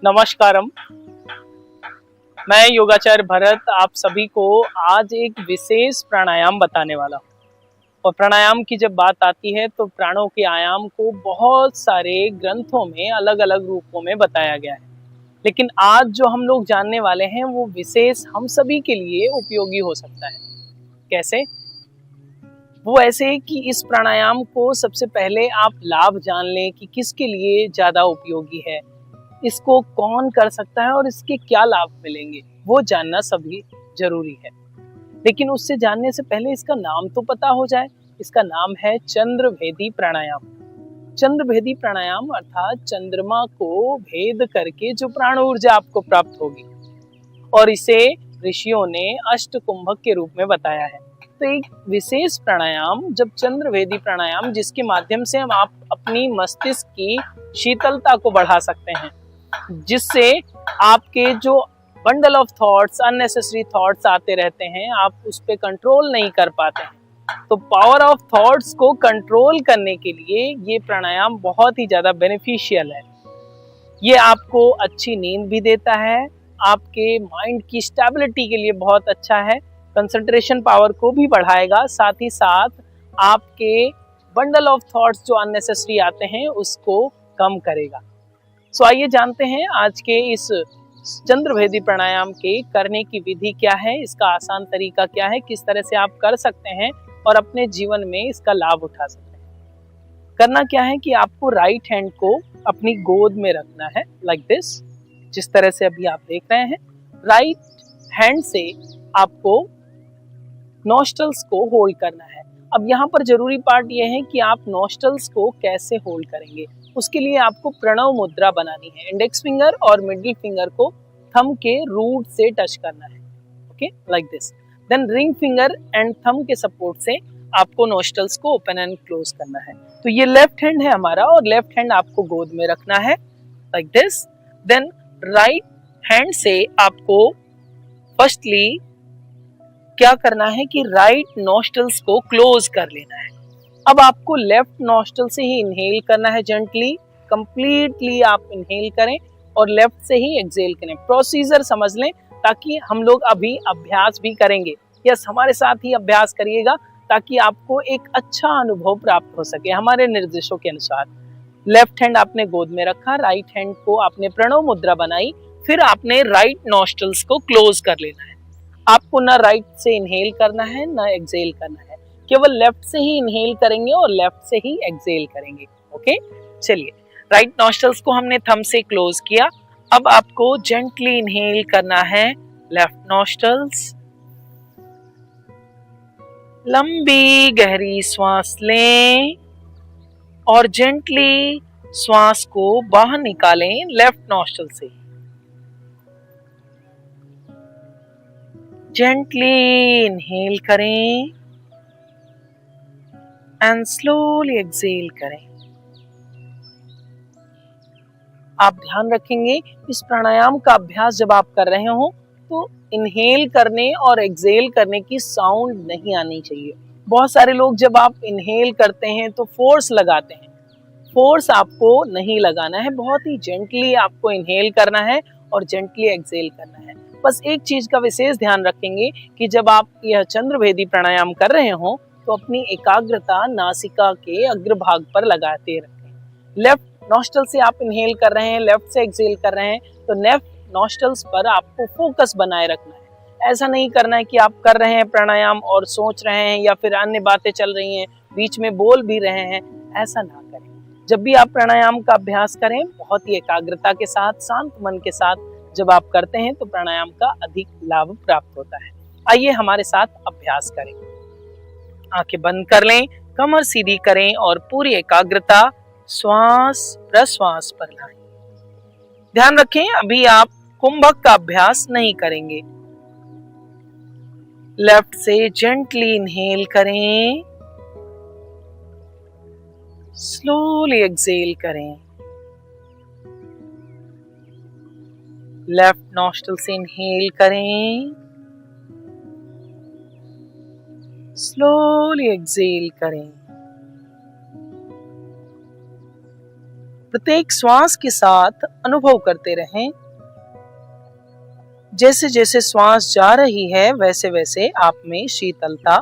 नमस्कारम। मैं योगाचार्य भरत आप सभी को आज एक विशेष प्राणायाम बताने वाला हूँ। और प्राणायाम की जब बात आती है तो प्राणों के आयाम को बहुत सारे ग्रंथों में अलग अलग रूपों में बताया गया है, लेकिन आज जो हम लोग जानने वाले हैं वो विशेष हम सभी के लिए उपयोगी हो सकता है। कैसे? वो ऐसे कि इस प्राणायाम को सबसे पहले आप लाभ जान लें कि किसके लिए ज्यादा उपयोगी है, इसको कौन कर सकता है और इसके क्या लाभ मिलेंगे, वो जानना सभी जरूरी है। लेकिन उससे जानने से पहले इसका नाम तो पता हो जाए। इसका नाम है चंद्रभेदी प्राणायाम। चंद्रभेदी प्राणायाम अर्थात चंद्रमा को भेद करके जो प्राण ऊर्जा आपको प्राप्त होगी, और इसे ऋषियों ने अष्टकुंभक के रूप में बताया है। तो एक विशेष प्राणायाम जब चंद्रभेदी प्राणायाम, जिसके माध्यम से हम आप अपनी मस्तिष्क की शीतलता को बढ़ा सकते हैं, जिससे आपके जो bundle of thoughts, unnecessary thoughts आते रहते हैं, आप उस पर कंट्रोल नहीं कर पाते हैं। तो पावर ऑफ थॉट्स को कंट्रोल करने के लिए ये प्राणायाम बहुत ही ज्यादा बेनिफिशियल है। ये आपको अच्छी नींद भी देता है, आपके माइंड की स्टेबिलिटी के लिए बहुत अच्छा है, कंसंट्रेशन पावर को भी बढ़ाएगा, साथ ही साथ आपके बंडल ऑफ थॉट्स जो अननेसेसरी आते हैं उसको कम करेगा। सो आइए जानते हैं आज के इस चंद्रभेदी प्राणायाम के करने की विधि क्या है, इसका आसान तरीका क्या है, किस तरह से आप कर सकते हैं और अपने जीवन में इसका लाभ उठा सकते हैं। करना क्या है कि आपको राइट हैंड को अपनी गोद में रखना है, लाइक दिस, जिस तरह से अभी आप देख रहे हैं। राइट हैंड से आपको नॉस्ट्रल्स को होल्ड करना है। अब यहाँ पर जरूरी पार्ट यह है कि आप नॉस्ट्रल्स को कैसे होल्ड करेंगे। उसके लिए आपको प्रणव मुद्रा बनानी है। इंडेक्स फिंगर और मिडिल फिंगर को थंब के रूट से टच करना है, okay, like this. Then ring finger and thumb के सपोर्ट से आपको नॉस्ट्रल्स को ओपन एंड क्लोज करना है। तो ये लेफ्ट हैंड है हमारा, और लेफ्ट हैंड आपको गोद में रखना है, like this. Then right hand से आपको फर्स्टली क्या करना है कि राइट नॉस्ट्रल्स को क्लोज कर लेना है। अब आपको लेफ्ट नॉस्ट्रल से ही इनहेल करना है, जेंटली, कंप्लीटली आप इनहेल करें और लेफ्ट से ही एक्सहेल करें। प्रोसीजर समझ लें ताकि हम लोग अभी अभ्यास भी करेंगे। यस, हमारे साथ ही अभ्यास करिएगा ताकि आपको एक अच्छा अनुभव प्राप्त हो सके हमारे निर्देशों के अनुसार। लेफ्ट हैंड आपने गोद में रखा, राइट हैंड को आपने प्रणव मुद्रा बनाई, फिर आपने राइट नॉस्ट्रल्स को क्लोज कर लेना है। आपको ना राइट से इनहेल करना है ना एक्सहेल करना है, केवल लेफ्ट से ही इनहेल करेंगे और लेफ्ट से ही एक्सहेल करेंगे, ओके। चलिए, राइट नॉस्ट्रल्स को हमने थंब से क्लोज किया। अब आपको जेंटली इनहेल करना है लेफ्ट नॉस्ट्रल्स, लंबी गहरी श्वास लें और जेंटली श्वास को बाहर निकालें लेफ्ट नॉस्ट्रल से। जेंटली इनहेल करें एंड स्लोली एक्सहेल करें। आप ध्यान रखेंगे इस प्राणायाम का अभ्यास जब आप कर रहे हो तो इनहेल करने और एक्सहेल करने की साउंड नहीं आनी चाहिए। बहुत सारे लोग जब आप इनहेल करते हैं तो फोर्स लगाते हैं, फोर्स आपको नहीं लगाना है, बहुत ही जेंटली आपको इनहेल करना है और जेंटली एक्सहेल करना है। बस एक चीज का विशेष ध्यान रखेंगे कि जब आप यह चंद्रभेदी प्राणायाम कर रहे हो तो अपनी एकाग्रता नासिका के अग्रभाग पर लगाते रखें। लेफ्ट नॉस्ट्रल से आप इनहेल कर रहे हैं, लेफ्ट से एक्सहेल कर रहे हैं, तो लेफ्ट नॉस्ट्रल्स पर आपको फोकस बनाए रखना है। ऐसा नहीं करना है कि आप कर रहे हैं प्राणायाम और सोच रहे हैं या फिर अन्य बातें चल रही हैं, बीच में बोल भी रहे हैं, ऐसा ना करें। जब भी आप प्राणायाम का अभ्यास करें बहुत ही एकाग्रता के साथ, शांत मन के साथ जब आप करते हैं तो प्राणायाम का अधिक लाभ प्राप्त होता है। आइए हमारे साथ अभ्यास करें। आंखें बंद कर लें, कमर सीधी करें और पूरी एकाग्रता श्वास प्रश्वास पर लाएं। ध्यान रखें अभी आप कुंभक का अभ्यास नहीं करेंगे। लेफ्ट से जेंटली इनहेल करें, स्लोली एक्सहेल करें। लेफ्ट नॉस्ट्रल से इनहेल करें, स्लोली एक्सहेल करें। प्रत्येक श्वास के साथ अनुभव करते रहें। जैसे जैसे श्वास जा रही है वैसे वैसे आप में शीतलता,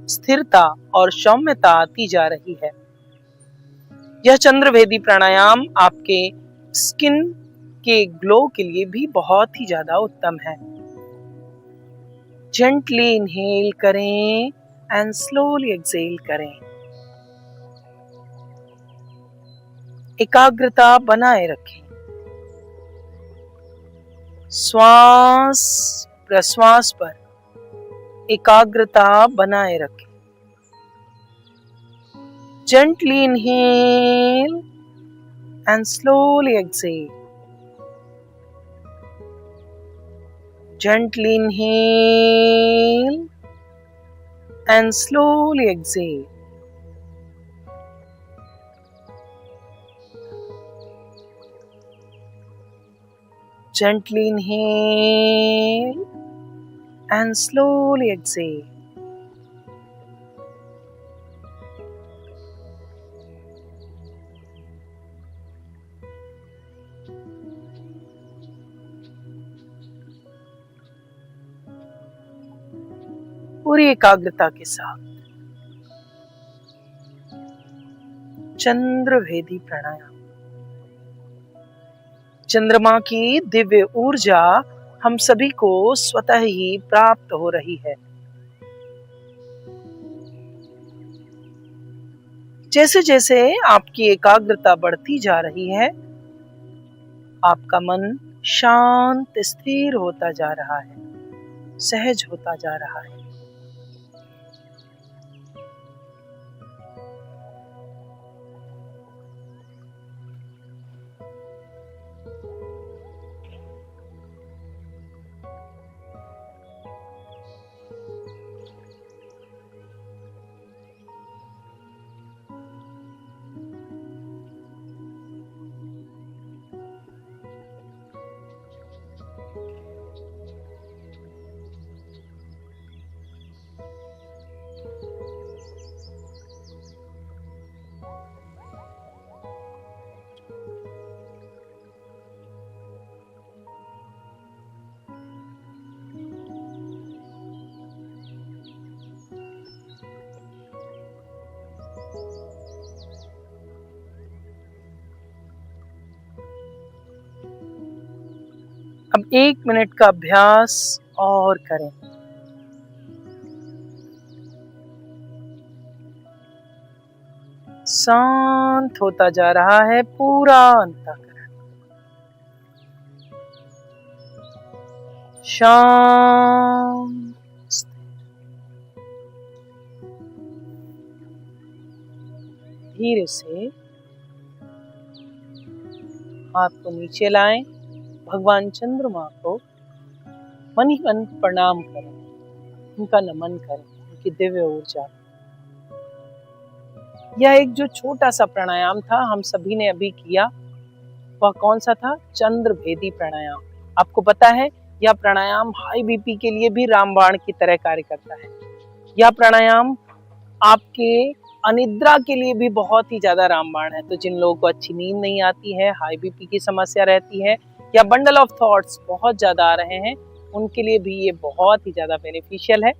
स्थिरता और सौम्यता आती जा रही है। यह चंद्रभेदी प्राणायाम आपके स्किन के ग्लो के लिए भी बहुत ही ज्यादा उत्तम है। जेंटली इनहेल करें एंड स्लोली एक्सहेल करें। एकाग्रता बनाए रखें। श्वास प्रश्वास पर एकाग्रता बनाए रखें। Gently inhale and slowly exhale. Gently inhale and slowly exhale. Gently inhale and slowly exhale. पूरी एकाग्रता के साथ चंद्रभेदी प्राणायाम। चंद्रमा की दिव्य ऊर्जा हम सभी को स्वतः ही प्राप्त हो रही है। जैसे जैसे आपकी एकाग्रता बढ़ती जा रही है, आपका मन शांत स्थिर होता जा रहा है, सहज होता जा रहा है। अब 1 मिनट का अभ्यास और करें। शांत होता जा रहा है पूरा अंतःकरण। शांत। धीरे से हाथ को नीचे लाएं। भगवान चंद्रमा को मन ही मन प्रणाम करें, उनका नमन करें, उनकी दिव्य ऊर्जा। यह एक जो छोटा सा प्राणायाम था हम सभी ने अभी किया, वह कौन सा था? चंद्रभेदी प्राणायाम। आपको पता है यह प्राणायाम हाई बीपी के लिए भी रामबाण की तरह कार्य करता है। यह प्राणायाम आपके अनिद्रा के लिए भी बहुत ही ज्यादा रामबाण है। तो जिन लोगों को अच्छी नींद नहीं आती है, हाई बीपी की समस्या रहती है या बंडल ऑफ थॉट्स बहुत ज्यादा आ रहे हैं, उनके लिए भी ये बहुत ही ज्यादा बेनिफिशियल है।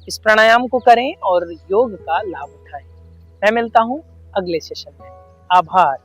इस प्राणायाम को करें और योग का लाभ उठाएं। मैं मिलता हूं अगले सेशन में। आभार।